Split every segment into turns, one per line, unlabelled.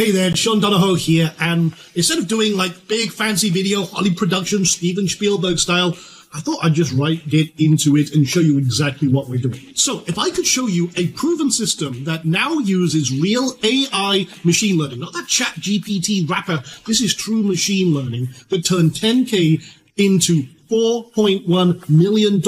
Hey there, Sean Donahoe here, and instead of doing like big fancy video, Hollywood production, Steven Spielberg style, I thought I'd just get into it and show you exactly what we're doing. So, if I could show you a proven system that now uses real AI machine learning, not that chat GPT wrapper, this is true machine learning that turned 10K into $4.1 million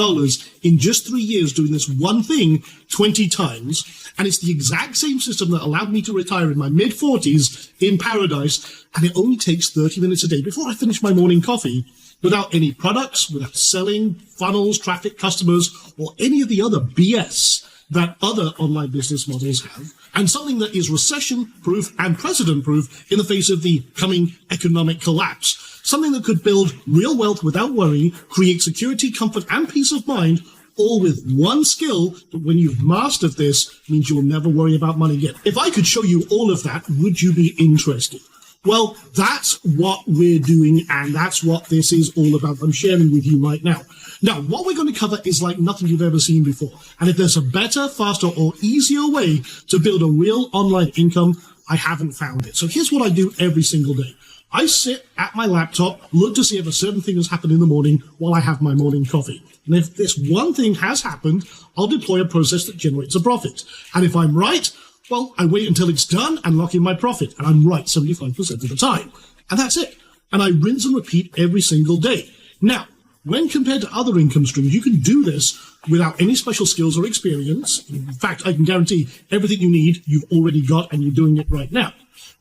in just 3 years doing this one thing 20 times. And it's the exact same system that allowed me to retire in my mid-40s in paradise. And it only takes 30 minutes a day before I finish my morning coffee without any products, without selling, funnels, traffic, customers, or any of the other BS that other online business models have, and something that is recession-proof and precedent-proof in the face of the coming economic collapse. Something that could build real wealth without worry, create security, comfort, and peace of mind, all with one skill that when you've mastered this means you'll never worry about money again. If I could show you all of that, would you be interested? Well, that's what we're doing, and that's what this is all about. I'm sharing with you right now. Now, what we're going to cover is like nothing you've ever seen before. And if there's a better, faster, or easier way to build a real online income, I haven't found it. So here's what I do every single day. I sit at my laptop, look to see if a certain thing has happened in the morning while I have my morning coffee. And if this one thing has happened, I'll deploy a process that generates a profit. And if I'm right, well, I wait until it's done and lock in my profit. And I'm right 75% of the time. And that's it. And I rinse and repeat every single day. Now, when compared to other income streams, you can do this without any special skills or experience. In fact, I can guarantee everything you need, you've already got, and you're doing it right now.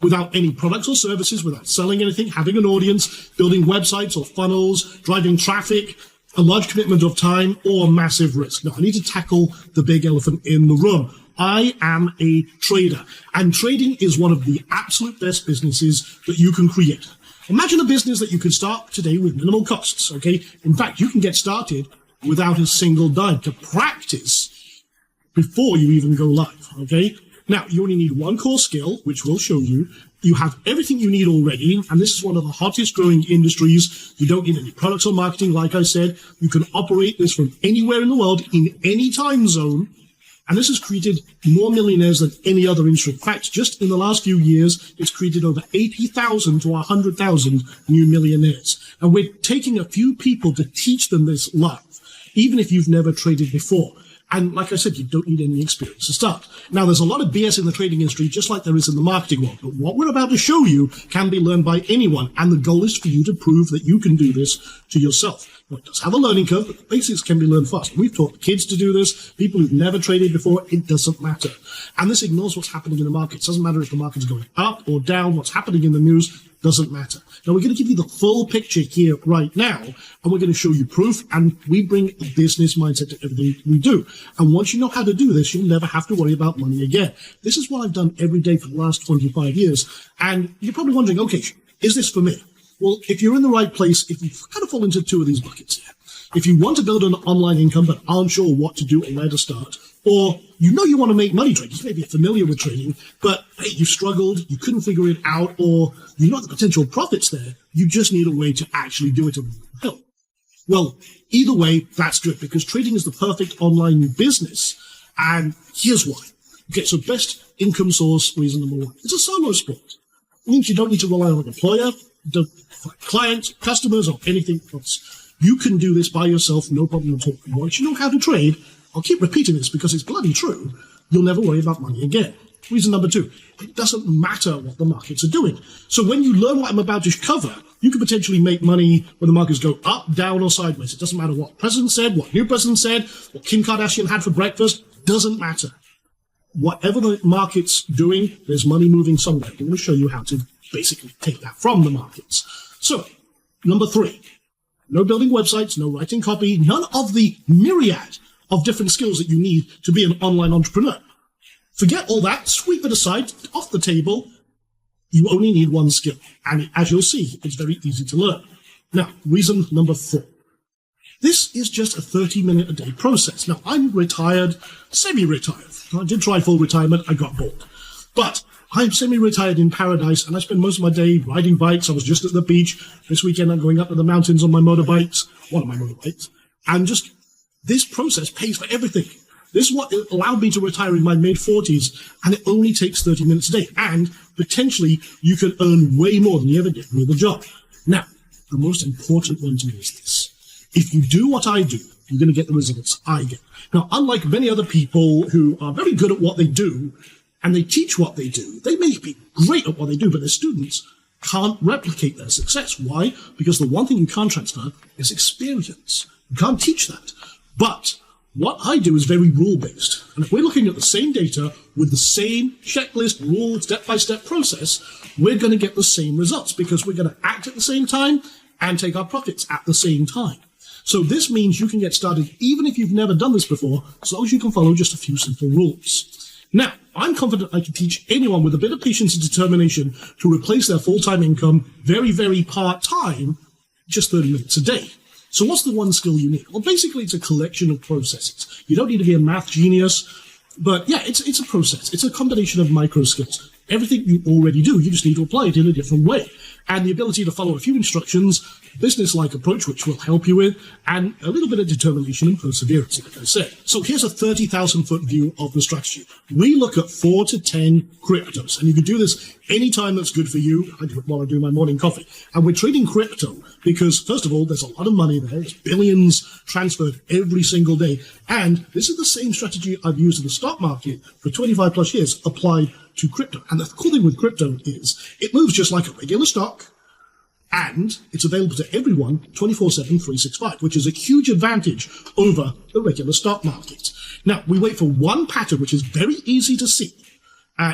Without any products or services, without selling anything, having an audience, building websites or funnels, driving traffic, a large commitment of time, or massive risk. Now, I need to tackle the big elephant in the room. I am a trader, and trading is one of the absolute best businesses that you can create. Imagine a business that you could start today with minimal costs, okay? In fact, you can get started without a single dime to practice before you even go live, okay? Now, you only need one core skill, which we'll show you. You have everything you need already, and this is one of the hottest growing industries. You don't need any products or marketing, like I said. You can operate this from anywhere in the world, in any time zone, and this has created more millionaires than any other industry. In fact, just in the last few years, it's created over 80,000 to 100,000 new millionaires. And we're taking a few people to teach them this live, even if you've never traded before. And like I said, you don't need any experience to start. Now, there's a lot of BS in the trading industry, just like there is in the marketing world. But what we're about to show you can be learned by anyone. And the goal is for you to prove that you can do this to yourself. Now, it does have a learning curve, but the basics can be learned fast. We've taught kids to do this, people who've never traded before. It doesn't matter. And this ignores what's happening in the markets. It doesn't matter if the market's going up or down. What's happening in the news doesn't matter. Now, we're going to give you the full picture here right now, and we're going to show you proof, and we bring a business mindset to everything we do. And once you know how to do this, you'll never have to worry about money again. This is what I've done every day for the last 25 years. And you're probably wondering, okay, is this for me? Well, if you're in the right place, if you kind of fall into two of these buckets here. If you want to build an online income but aren't sure what to do or where to start, or you know you want to make money trading, you may be familiar with trading, but hey, you struggled, you couldn't figure it out, or you know the potential profits there, you just need a way to actually do it to help. Well, either way, that's good, because trading is the perfect online new business, and here's why. Okay, so best income source reason number one. It's a solo sport. It means you don't need to rely on an employer, don't find clients, customers, or anything else. You can do this by yourself, no problem at all. And once you know how to trade, I'll keep repeating this because it's bloody true, you'll never worry about money again. Reason number two, it doesn't matter what the markets are doing. So when you learn what I'm about to cover, you can potentially make money when the markets go up, down, or sideways. It doesn't matter what president said, what new president said, what Kim Kardashian had for breakfast, doesn't matter. Whatever the market's doing, there's money moving somewhere. I'm going to show you how to basically take that from the markets. So, number three. No building websites, no writing copy, none of the myriad of different skills that you need to be an online entrepreneur. Forget all that, sweep it aside, off the table. You only need one skill. And as you'll see, it's very easy to learn. Now, reason number four. This is just a 30-minute a day process. Now, I'm retired, semi-retired. I did try full retirement, I got bored. But I'm semi-retired in paradise, and I spend most of my day riding bikes. I was just at the beach. This weekend I'm going up to the mountains on my motorbikes, one of my motorbikes. And just this process pays for everything. This is what allowed me to retire in my mid-40s, and it only takes 30 minutes a day. And potentially, you can earn way more than you ever did with a job. Now, the most important one to me is this. If you do what I do, you're going to get the results I get. Now, unlike many other people who are very good at what they do, and they teach what they do, they may be great at what they do, but their students can't replicate their success. Why? Because the one thing you can't transfer is experience. You can't teach that. But what I do is very rule-based. And if we're looking at the same data with the same checklist, rule, step-by-step process, we're going to get the same results because we're going to act at the same time and take our profits at the same time. So this means you can get started even if you've never done this before, as long as you can follow just a few simple rules. Now, I'm confident I can teach anyone with a bit of patience and determination to replace their full-time income very, very part-time, just 30 minutes a day. So what's the one skill you need? Well, basically, it's a collection of processes. You don't need to be a math genius, but yeah, it's a process. It's a combination of micro skills. Everything you already do, you just need to apply it in a different way. And the ability to follow a few instructions, business-like approach, which will help you with, and a little bit of determination and perseverance, like I said. So here's a 30,000-foot view of the strategy. We look at 4 to 10 cryptos, and you can do this anytime that's good for you. I do it while I do my morning coffee. And we're trading crypto because, first of all, there's a lot of money there. There's billions transferred every single day. And this is the same strategy I've used in the stock market for 25 plus years applied to crypto. And the cool thing with crypto is it moves just like a regular stock, and it's available to everyone 24/7, 365, which is a huge advantage over the regular stock market. Now, we wait for one pattern, which is very easy to see.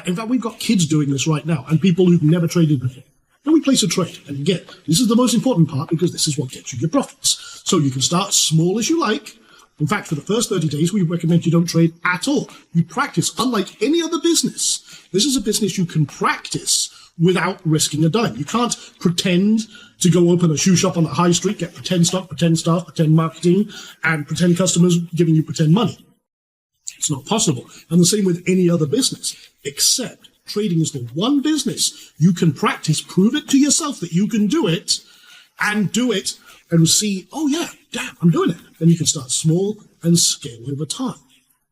In fact, we've got kids doing this right now, and people who've never traded before. Then we place a trade. And again, this is the most important part because this is what gets you your profits. So you can start small as you like. In fact, for the first 30 days, we recommend you don't trade at all. You practice, unlike any other business. This is a business you can practice without risking a dime. You can't pretend to go open a shoe shop on the high street, get pretend stock, pretend staff, pretend marketing, and pretend customers giving you pretend money. It's not possible. And the same with any other business, except trading is the one business you can practice, prove it to yourself that you can do it, and see, oh yeah, damn, I'm doing it. Then you can start small and scale over time.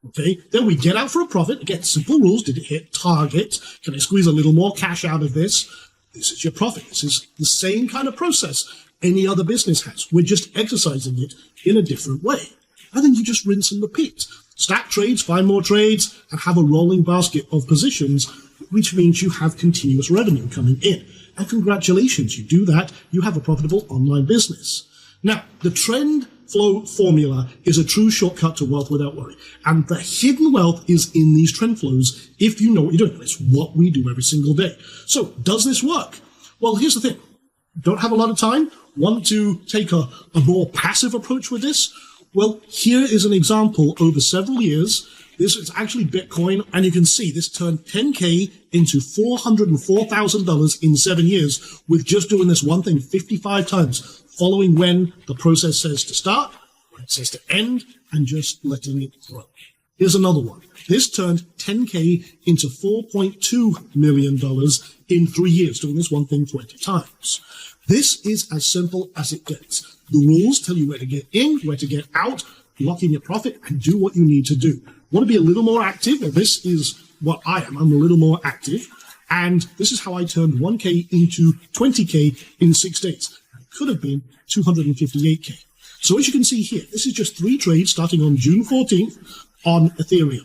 Okay, then we get out for a profit. Again, simple rules. Did it hit target? Can I squeeze a little more cash out of this? This is your profit. This is the same kind of process any other business has. We're just exercising it in a different way. And then you just rinse and repeat. Stack trades, find more trades, and have a rolling basket of positions, which means you have continuous revenue coming in. And congratulations, you do that, you have a profitable online business. Now, the TrendFlow formula is a true shortcut to wealth without worry. And the hidden wealth is in these trend flows if you know what you're doing. It's what we do every single day. So, does this work? Well, here's the thing. Don't have a lot of time? Want to take a more passive approach with this? Well, here is an example over several years. This is actually Bitcoin, and you can see this turned 10K into $404,000 in 7 years with just doing this one thing 55 times, following when the process says to start, when it says to end, and just letting it grow. Here's another one. This turned 10K into $4.2 million in 3 years, doing this one thing 20 times. This is as simple as it gets. The rules tell you where to get in, where to get out, lock in your profit, and do what you need to do. Want to be a little more active? Well, this is what I am. I'm a little more active. And this is how I turned 1K into 20K in 6 days. It could have been 258K. So as you can see here, this is just 3 trades starting on June 14th on Ethereum.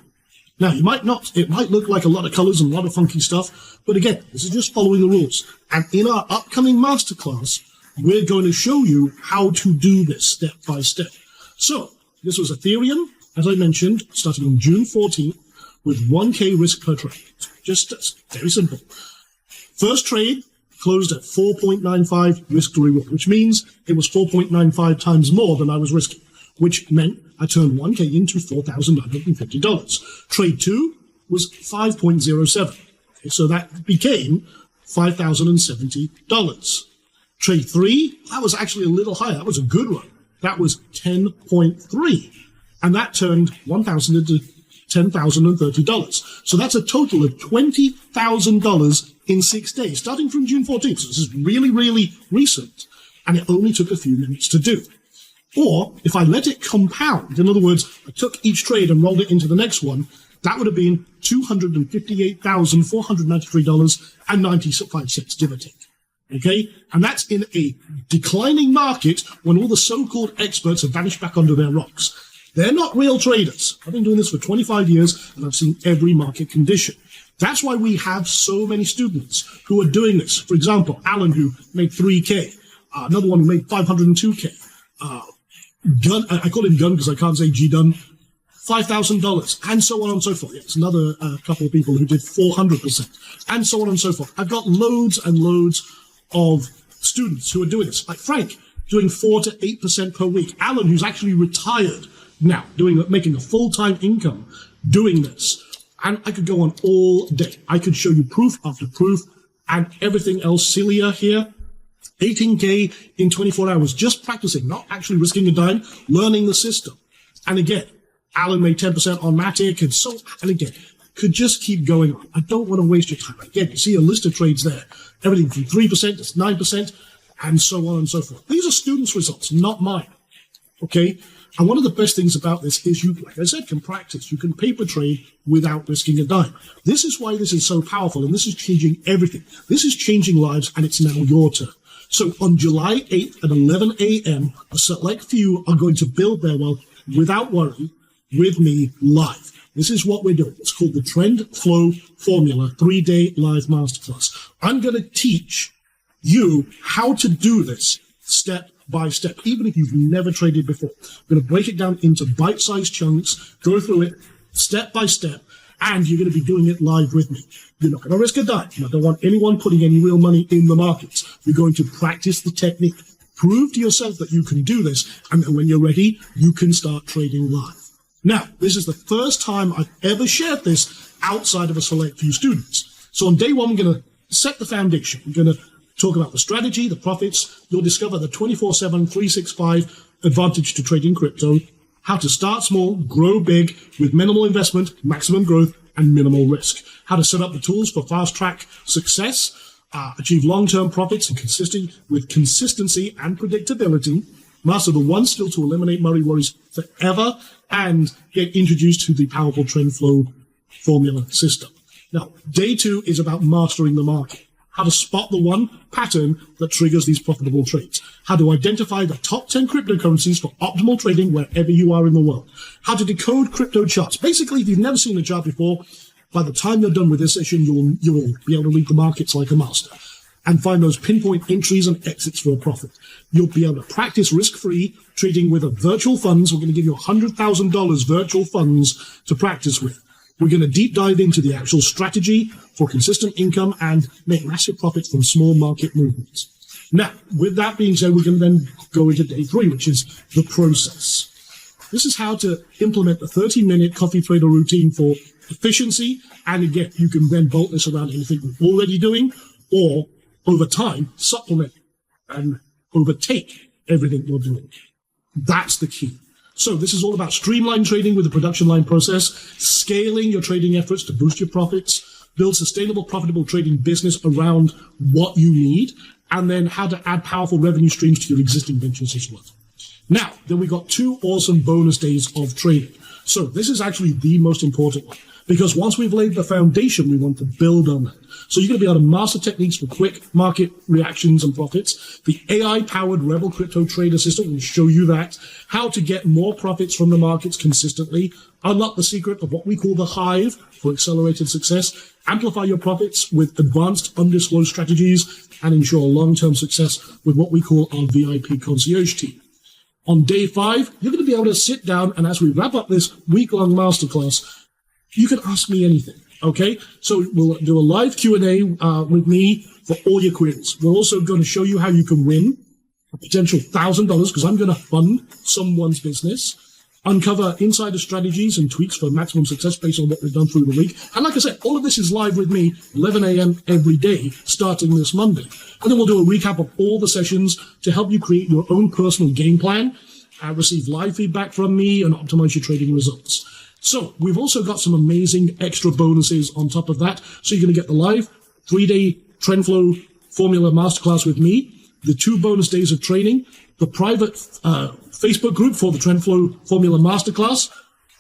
Now, it might look like a lot of colors and a lot of funky stuff, but again, this is just following the rules. And in our upcoming masterclass, we're going to show you how to do this step by step. So, this was Ethereum, as I mentioned, starting on June 14th with 1K risk per trade. Just very simple. First trade closed at 4.95 risk to reward, which means it was 4.95 times more than I was risking, which meant I turned 1K into $4,950. Trade 2 was 5.07. Okay, so that became $5,070. Trade 3, that was actually a little higher. That was a good one. That was 10.3. And that turned $1,000 into $10,030. So that's a total of $20,000 in 6 days, starting from June 14th. So this is really, really recent. And it only took a few minutes to do. Or if I let it compound, in other words, I took each trade and rolled it into the next one, that would have been $258,493.95, give or take. Okay? And that's in a declining market when all the so-called experts have vanished back under their rocks. They're not real traders. I've been doing this for 25 years and I've seen every market condition. That's why we have so many students who are doing this. For example, Alan, who made 3K, another one who made 502K. Gun, I call him Gun because I can't say G Dun, $5,000, and so on and so forth. It's another couple of people who did 400%, and so on and so forth. I've got loads and loads of students who are doing this, like Frank, doing 4 to 8% per week. Alan, who's actually retired now, making a full-time income doing this. And I could go on all day. I could show you proof after proof and everything else. Celia here, 18K in 24 hours, just practicing, not actually risking a dime, learning the system. And again, Alan made 10% on Matic, and again, could just keep going on. I don't want to waste your time. Again, you see a list of trades there, everything from 3% to 9%, and so on and so forth. These are students' results, not mine. Okay? And one of the best things about this is you, like I said, can practice. You can paper trade without risking a dime. This is why this is so powerful, and this is changing everything. This is changing lives, and it's now your turn. So on July 8th at 11 a.m., a select few are going to build their wealth without worry with me live. This is what we're doing. It's called the TrendFlow Formula 3-day live masterclass. I'm going to teach you how to do this step by step, even if you've never traded before. I'm going to break it down into bite-sized chunks, go through it step by step, and you're going to be doing it live with me. You're not going to risk a dime. I don't want anyone putting any real money in the markets. You're going to practice the technique, prove to yourself that you can do this, and then when you're ready, you can start trading live. Now, this is the first time I've ever shared this outside of a select few students. So on day one, we're going to set the foundation. We're going to talk about the strategy, the profits. You'll discover the 24/7, 365 advantage to trading crypto, how to start small, grow big with minimal investment, maximum growth, and minimal risk, how to set up the tools for fast-track success, achieve long-term profits and consistency and predictability, master the one skill to eliminate money worries forever, and get introduced to the powerful TrendFlow formula system. Now, day two is about mastering the market, how to spot the one pattern that triggers these profitable trades, how to identify the top 10 cryptocurrencies for optimal trading wherever you are in the world, how to decode crypto charts. Basically, if you've never seen a chart before, by the time you're done with this session, you'll be able to read the markets like a master and find those pinpoint entries and exits for a profit. You'll be able to practice risk-free trading with a virtual funds. We're going to give you $100,000 virtual funds to practice with. We're going to deep dive into the actual strategy for consistent income and make massive profits from small market movements. Now, with that being said, we're going to then go into day three, which is the process. This is how to implement the 30-minute coffee trader routine for efficiency. And again, you can then bolt this around anything you're already doing, or over time, supplement and overtake everything you're doing. That's the key. So this is all about streamlined trading with the production line process, scaling your trading efforts to boost your profits, build sustainable, profitable trading business around what you need, and then how to add powerful revenue streams to your existing ventures as well. Now, then we got 2 awesome bonus days of trading. So this is actually the most important one, because once we've laid the foundation, we want to build on that. So you're going to be able to master techniques for quick market reactions and profits. The AI-powered Rebel Crypto Trader System will show you that, how to get more profits from the markets consistently, unlock the secret of what we call the hive for accelerated success, amplify your profits with advanced undisclosed strategies, and ensure long-term success with what we call our VIP concierge team. On day 5, you're going to be able to sit down, and as we wrap up this week-long masterclass, you can ask me anything, okay? So we'll do a live Q&A with me for all your queries. We're also going to show you how you can win a potential $1,000, because I'm going to fund someone's business, uncover insider strategies and tweaks for maximum success based on what we've done through the week. And like I said, all of this is live with me, 11 a.m. every day, starting this Monday. And then we'll do a recap of all the sessions to help you create your own personal game plan, receive live feedback from me, and optimize your trading results. So we've also got some amazing extra bonuses on top of that. So you're going to get the live 3-day TrendFlow Formula Masterclass with me, the 2 bonus days of training, the private Facebook group for the TrendFlow Formula Masterclass,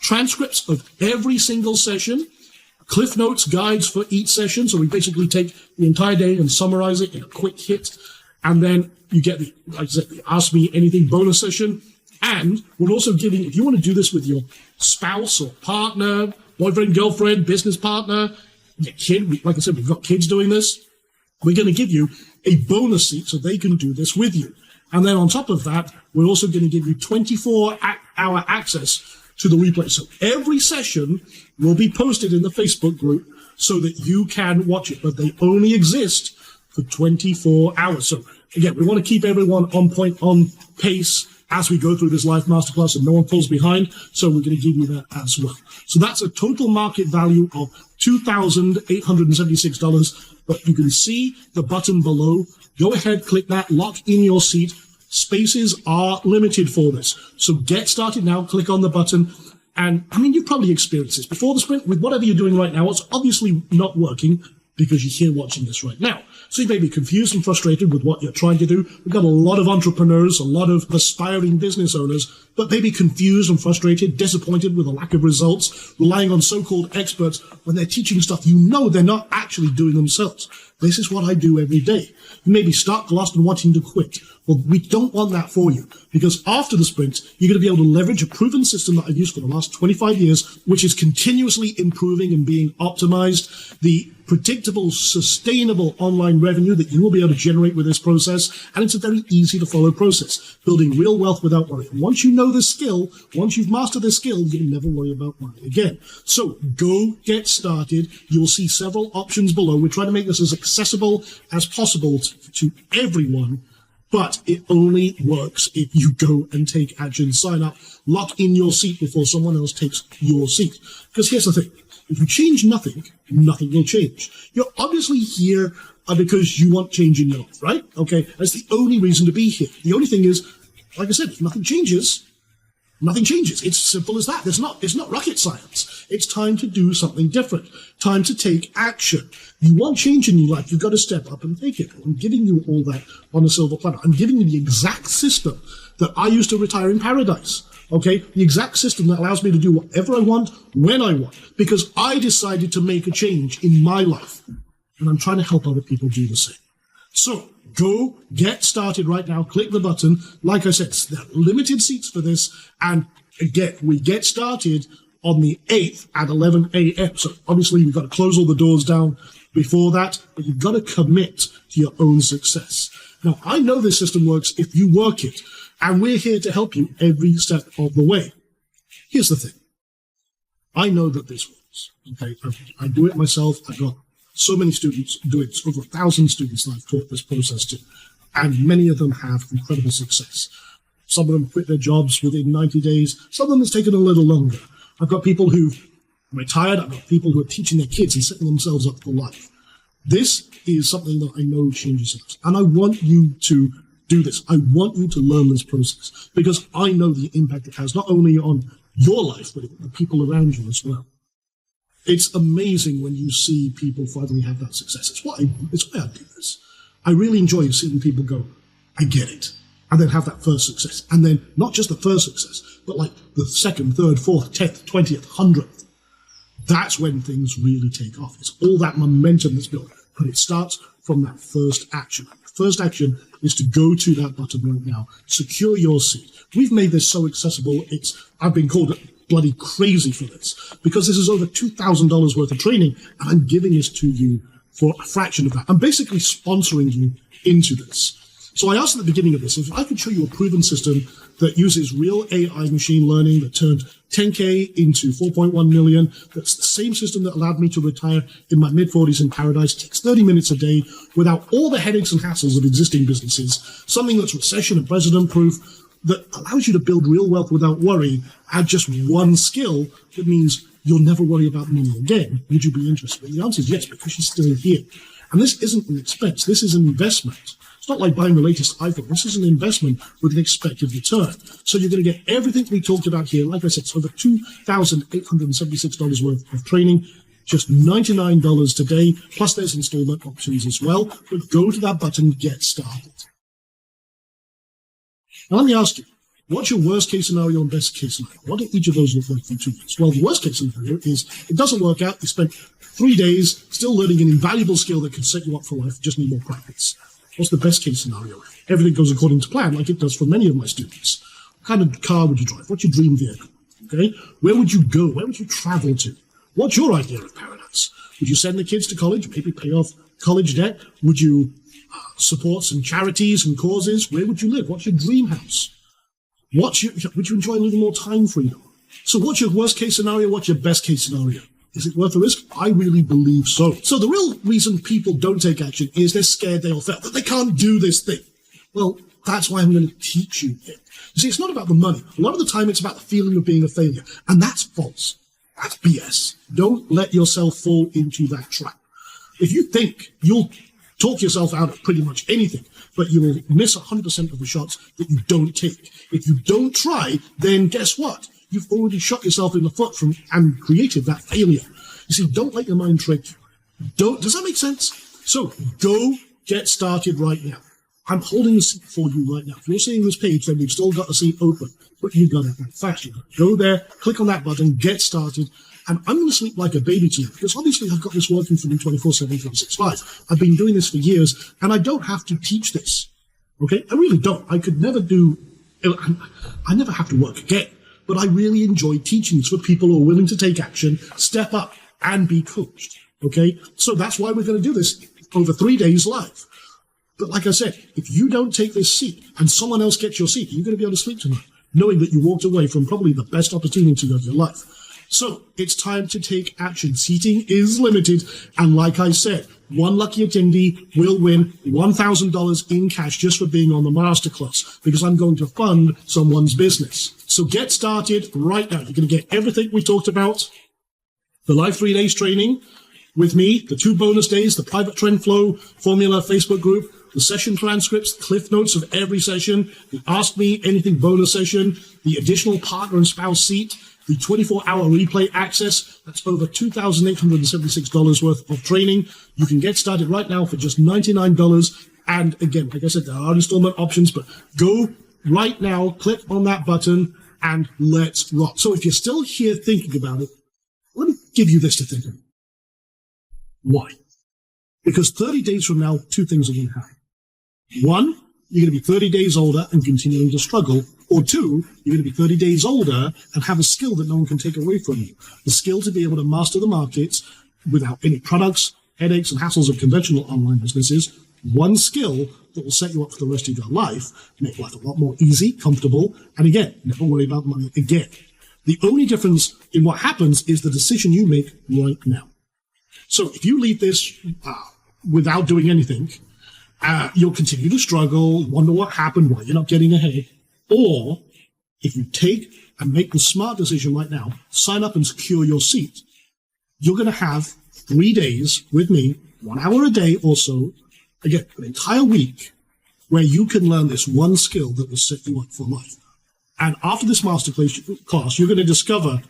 transcripts of every single session, Cliff Notes guides for each session. So we basically take the entire day and summarize it in a quick hit. And then you get the, like I said, the Ask Me Anything bonus session. And we're also giving, if you want to do this with your spouse or partner, boyfriend, girlfriend, business partner, your kid, like I said, we've got kids doing this. We're going to give you a bonus seat so they can do this with you. And then on top of that, we're also going to give you 24-hour access to the replay. So every session will be posted in the Facebook group so that you can watch it, but they only exist for 24 hours. So again, we want to keep everyone on point, on pace as we go through this live masterclass and no one falls behind. So we're going to give you that as well. So that's a total market value of $2,876. But you can see the button below. Go ahead, click that, lock in your seat. Spaces are limited for this. So get started now, click on the button. And I mean, you've probably experienced this before the sprint with whatever you're doing right now. It's obviously not working because you're here watching this right now. So you may be confused and frustrated with what you're trying to do. We've got a lot of entrepreneurs, a lot of aspiring business owners, but maybe confused and frustrated, disappointed with a lack of results, relying on so-called experts when they're teaching stuff you know they're not actually doing themselves. This is what I do every day. You may be stuck, lost, and wanting to quit. Well, we don't want that for you, because after the sprint, you're going to be able to leverage a proven system that I've used for the last 25 years, which is continuously improving and being optimized. The predictable, sustainable online revenue that you will be able to generate with this process. And it's a very easy to follow process, building real wealth without worry. And once you know this skill, once you've mastered this skill, you'll never worry about money again. So go get started. You'll see several options below. We're trying to make this as accessible as possible to everyone. But it only works if you go and take action, sign up, lock in your seat before someone else takes your seat. Because here's the thing. If you change nothing, nothing will change. You're obviously here because you want change in your life, right? Okay, that's the only reason to be here. The only thing is, like I said, if nothing changes, nothing changes. It's simple as that. It's not rocket science. It's time to do something different. Time to take action. You want change in your life, you've got to step up and take it. I'm giving you all that on a silver platter. I'm giving you the exact system that I used to retire in paradise. Okay, the exact system that allows me to do whatever I want, when I want, because I decided to make a change in my life. And I'm trying to help other people do the same. So go get started right now. Click the button. Like I said, there are limited seats for this. And again, we get started on the 8th at 11 a.m. So obviously we've got to close all the doors down before that, but you've got to commit to your own success. Now, I know this system works if you work it. And we're here to help you every step of the way. Here's the thing. I know that this works. Okay, I do it myself. I've got so many students do it. Over 1,000 students that I've taught this process to. And many of them have incredible success. Some of them quit their jobs within 90 days. Some of them it's taken a little longer. I've got people who've retired. I've got people who are teaching their kids and setting themselves up for life. This is something that I know changes lives. And I want you to do this. I want you to learn this process because I know the impact it has not only on your life, but the people around you as well. It's amazing when you see people finally have that success. It's why I do this. I really enjoy seeing people go, I get it. And then have that first success. And then not just the first success, but like the second, third, fourth, 10th, 20th, 100th. That's when things really take off. It's all that momentum that's built. But it starts from that first action. First action is to go to that button right now, secure your seat. We've made this so accessible, I've been called bloody crazy for this, because this is over $2,000 worth of training, and I'm giving this to you for a fraction of that. I'm basically sponsoring you into this. So I asked at the beginning of this, if I could show you a proven system that uses real AI machine learning that turned 10K into 4.1 million, that's the same system that allowed me to retire in my mid-40s in paradise, takes 30 minutes a day without all the headaches and hassles of existing businesses, something that's recession and president-proof, that allows you to build real wealth without worry, add just one skill that means you'll never worry about money again. Would you be interested? The answer is yes, because you're still here. And this isn't an expense. This is an investment. It's not like buying the latest iPhone. This is an investment with an expected return. So you're going to get everything we talked about here. Like I said, it's over $2,876 worth of training, just $99 today, plus there's installment options as well. But go to that button, get started. Now let me ask you, what's your worst case scenario and best case scenario? What do each of those look like for 2 years? Well, the worst case scenario is it doesn't work out. You spent 3 days still learning an invaluable skill that can set you up for life. Just need more practice. What's the best case scenario? Everything goes according to plan, like it does for many of my students. What kind of car would you drive? What's your dream vehicle? Okay? Where would you go? Where would you travel to? What's your idea of paradise? Would you send the kids to college, maybe pay off college debt? Would you support some charities and causes? Where would you live? What's your dream house? Would you enjoy a little more time freedom? So what's your worst case scenario? What's your best case scenario? Is it worth the risk? I really believe so. So the real reason people don't take action is they're scared they'll fail, that they can't do this thing. Well, that's why I'm going to teach you it. You see, it's not about the money. A lot of the time it's about the feeling of being a failure. And that's false. That's BS. Don't let yourself fall into that trap. If you think you'll talk yourself out of pretty much anything, but you will miss 100% of the shots that you don't take. If you don't try, then guess what? You've already shot yourself in the foot and created that failure. You see, don't let your mind trick you. Does that make sense? So go get started right now. I'm holding the seat for you right now. If you're seeing this page, then we've still got the seat open, but you've got it right fast. Go there, click on that button, get started, and I'm going to sleep like a baby to you, because obviously I've got this working for me 24/7, 365. I've been doing this for years, and I don't have to teach this. Okay? I really don't. I could never I never have to work again, but I really enjoy teaching this for people who are willing to take action, step up, and be coached. Okay? So that's why we're going to do this over 3 days live. But like I said, if you don't take this seat and someone else gets your seat, you're going to be able to sleep tonight, knowing that you walked away from probably the best opportunity of your life. So it's time to take action. Seating is limited. And like I said, one lucky attendee will win $1,000 in cash just for being on the masterclass, because I'm going to fund someone's business. So get started right now. You're going to get everything we talked about. The live 3 days training with me, the 2 bonus days, the private TrendFlow formula Facebook group, the session transcripts, cliff notes of every session, the Ask Me Anything bonus session, the additional partner and spouse seat, the 24-hour replay access. That's over $2,876 worth of training. You can get started right now for just $99. And again, like I said, there are installment options, but go right now, click on that button, and let's rock. So if you're still here thinking about it, let me give you this to think about. Why? Because 30 days from now, 2 things are going to happen. 1, you're going to be 30 days older and continuing to struggle. Or 2, you're going to be 30 days older and have a skill that no one can take away from you. The skill to be able to master the markets without any products, headaches, and hassles of conventional online businesses. One skill that will set you up for the rest of your life, make life a lot more easy, comfortable, and again, never worry about money again. The only difference in what happens is the decision you make right now. So if you leave this without doing anything, you'll continue to struggle, wonder what happened, why you're not getting ahead. Or if you take and make the smart decision right now, sign up and secure your seat, you're going to have 3 days with me, 1 hour a day or so, again, an entire week, where you can learn this one skill that will set you up for life. And after this masterclass, you're going to discover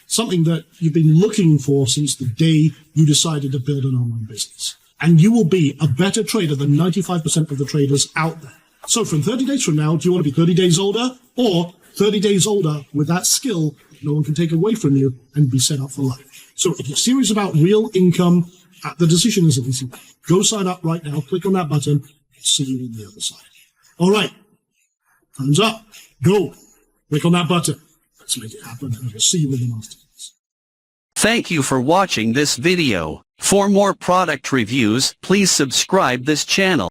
something that you've been looking for since the day you decided to build an online business. And you will be a better trader than 95% of the traders out there. So from 30 days from now, do you want to be 30 days older, or 30 days older with that skill that no one can take away from you and be set up for life? So if you're serious about real income, the decision is easy. Go sign up right now. Click on that button. See you on the other side. All right. Thumbs up. Go. Click on that button. Let's make it happen, and we'll see you in the masterclass.
Thank you for watching this video. For more product reviews, please subscribe this channel.